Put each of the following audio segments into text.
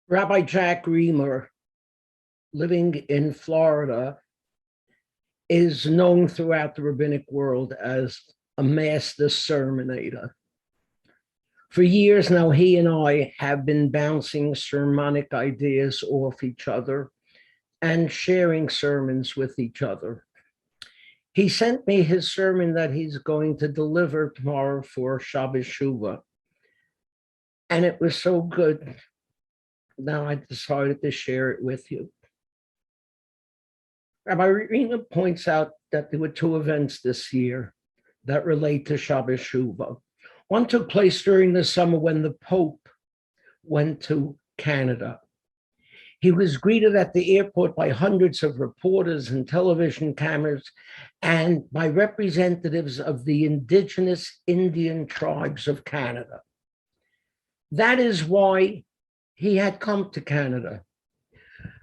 Rabbi Jack Reamer, living in Florida, is known throughout the rabbinic world as a master sermonator. For years now, he and I have been bouncing sermonic ideas off each other and sharing sermons with each other. He sent me his sermon that he's going to deliver tomorrow for Shabbos Shuvah. And it was so good. Now I decided to share it with you. Rabbi Reamer points out that there were two events this year that relate to Shabbos Shuvah. One took place during the summer when the Pope went to Canada. He was greeted at the airport by hundreds of reporters and television cameras and by representatives of the indigenous Indian tribes of Canada. That is why he had come to Canada.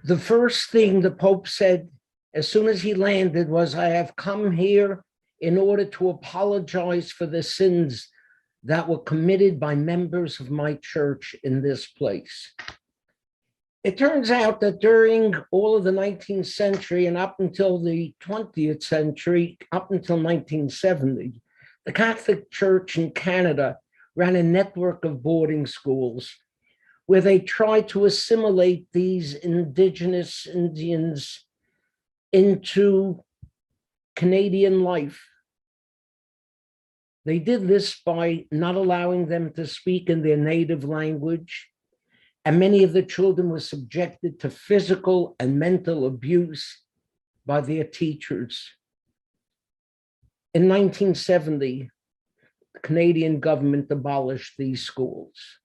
The first thing the Pope said as soon as he landed was, "I have come here in order to apologize for the sins that were committed by members of my church in this place." It turns out that during all of the 19th century and up until the 20th century, up until 1970, the Catholic Church in Canada ran a network of boarding schools where they tried to assimilate these indigenous Indians into Canadian life. They did this by not allowing them to speak in their native language, and many of the children were subjected to physical and mental abuse by their teachers. In 1970, the Canadian government abolished these schools.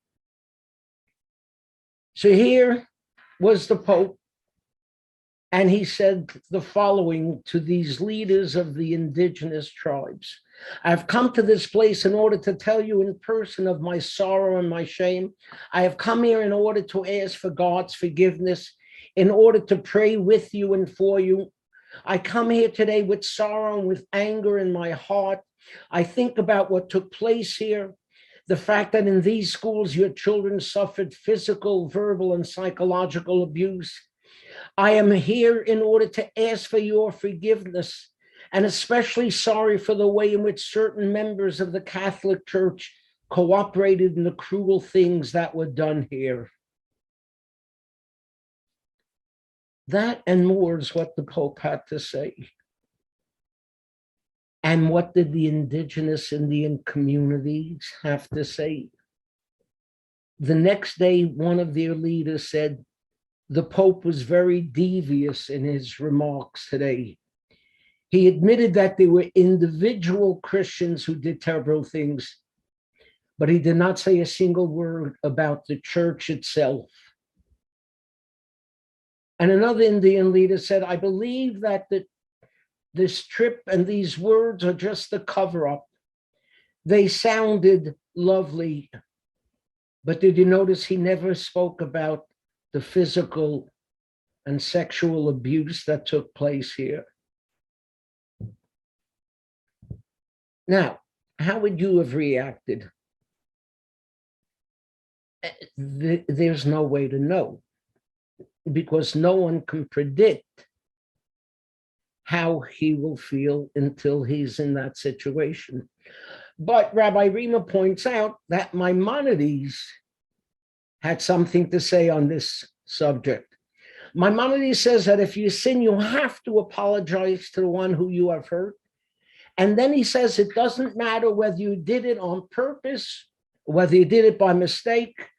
So here was the Pope, and he said the following to these leaders of the indigenous tribes: "I've come to this place in order to tell you in person of my sorrow and my shame. I have come here in order to ask for God's forgiveness, in order to pray with you and for you. I come here today with sorrow and with anger in my heart. I think about what took place here, the fact that in these schools your children suffered physical, verbal, and psychological abuse. I am here in order to ask for your forgiveness, and especially sorry for the way in which certain members of the Catholic Church cooperated in the cruel things that were done here." That and more is what the Pope had to say. And what did the indigenous Indian communities have to say? The next day, one of their leaders said, "The Pope was very devious in his remarks today. He admitted that there were individual Christians who did terrible things, but he did not say a single word about the church itself." And another Indian leader said, "I believe that this trip and these words are just a cover-up. They sounded lovely, but did you notice he never spoke about the physical and sexual abuse that took place here?" Now, how would you have reacted? There's no way to know, because no one can predict how he will feel until he's in that situation. But Rabbi Reamer points out that Maimonides had something to say on this subject. Maimonides says that if you sin, you have to apologize to the one who you have hurt. And then he says it doesn't matter whether you did it on purpose, whether you did it by mistake.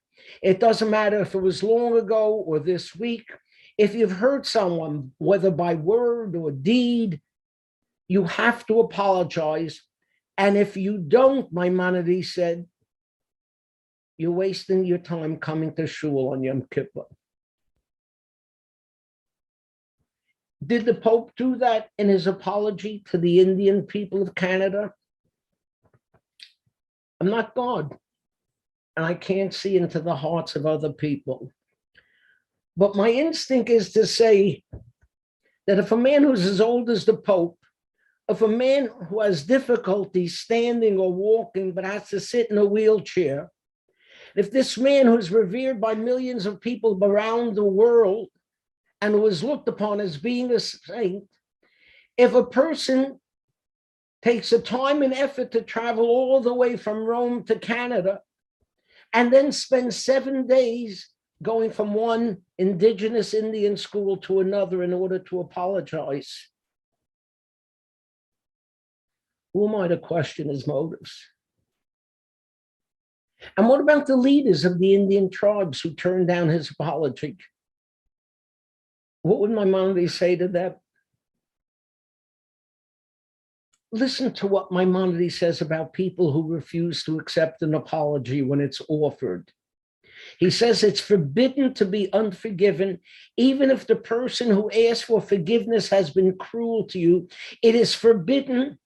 It doesn't matter if it was long ago or this week. If you've hurt someone, whether by word or deed, you have to apologize. And if you don't, Maimonides said, you're wasting your time coming to shul on Yom Kippur. Did the Pope do that in his apology to the Indian people of Canada? I'm not God, and I can't see into the hearts of other people. But my instinct is to say that if a man who's as old as the Pope, if a man who has difficulty standing or walking but has to sit in a wheelchair, If this man who's revered by millions of people around the world and was looked upon as being a saint, if a person takes the time and effort to travel all the way from Rome to Canada and then spends 7 days going from one indigenous Indian school to another in order to apologize, who am I to question his motives? And what about the leaders of the Indian tribes who turned down his apology? What would Maimonides say to them? Listen to what Maimonides says about people who refuse to accept an apology when it's offered. He says it's forbidden to be unforgiven, even if the person who asks for forgiveness has been cruel to you. It is forbidden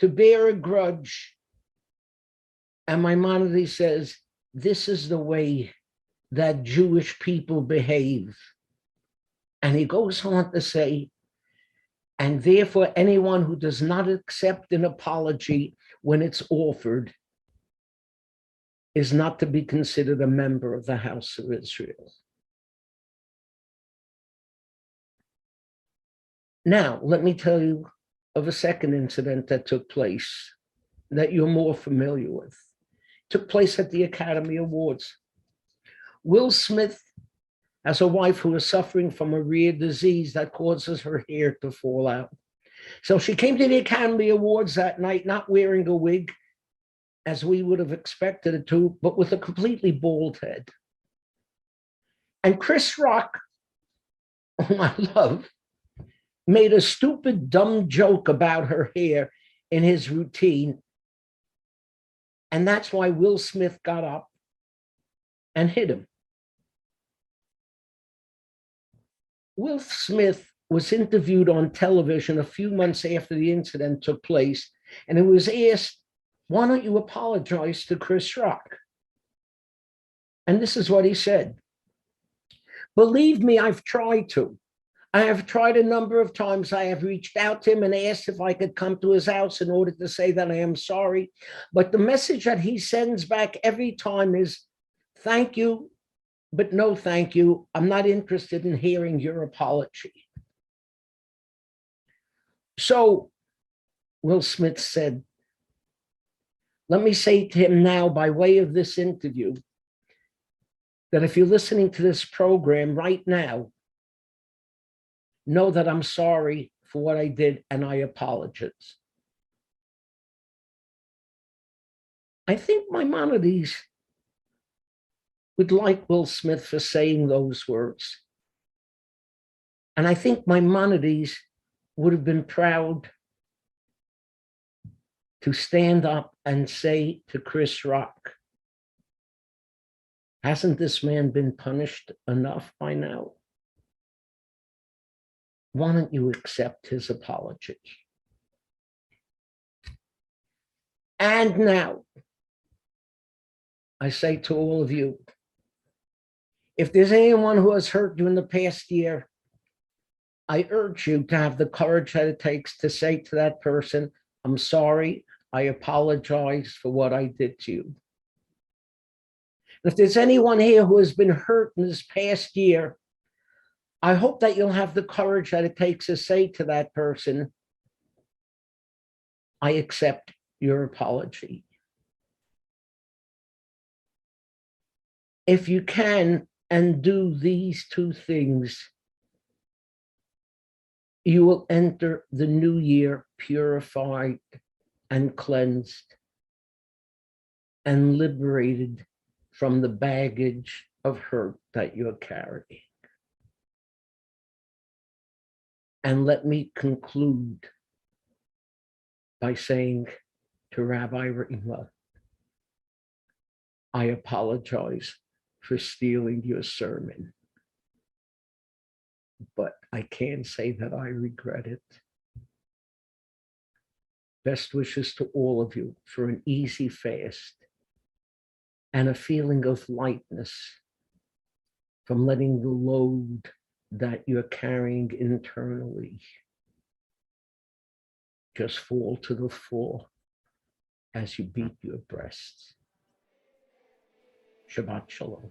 to bear a grudge. And Maimonides says, this is the way that Jewish people behave. And he goes on to say, and therefore anyone who does not accept an apology when it's offered is not to be considered a member of the house of Israel. Now, let me tell you of a second incident that took place that you're more familiar with. It took place at the Academy Awards. Will Smith has a wife who is suffering from a rare disease that causes her hair to fall out. So she came to the Academy Awards that night, not wearing a wig, as we would have expected it to, but with a completely bald head. And Chris Rock, whom I love, made a stupid, dumb joke about her hair in his routine. And that's why Will Smith got up and hit him. Will Smith was interviewed on television a few months after the incident took place, and it was asked, why don't you apologize to Chris Rock? And this is what he said. Believe me, I've tried to. I have tried a number of times. I have reached out to him and asked if I could come to his house in order to say that I am sorry. But the message that he sends back every time is, thank you, but no thank you. I'm not interested in hearing your apology. So Will Smith said, let me say to him now, by way of this interview, that if you're listening to this program right now, know that I'm sorry for what I did and I apologize. I think Maimonides would like Will Smith for saying those words. And I think Maimonides would have been proud to stand up and say to Chris Rock, hasn't this man been punished enough by now? Why don't you accept his apology? And now, I say to all of you, if there's anyone who has hurt you in the past year, I urge you to have the courage that it takes to say to that person, I'm sorry, I apologize for what I did to you. If there's anyone here who has been hurt in this past year, I hope that you'll have the courage that it takes to say to that person, I accept your apology. If you can and do these two things, you will enter the new year purified and cleansed and liberated from the baggage of hurt that you're carrying. And let me conclude by saying to Rabbi Rima, I apologize for stealing your sermon, but I can't say that I regret it. Best wishes to all of you for an easy fast and a feeling of lightness from letting the load that you're carrying internally just fall to the floor as you beat your breasts. Shabbat Shalom.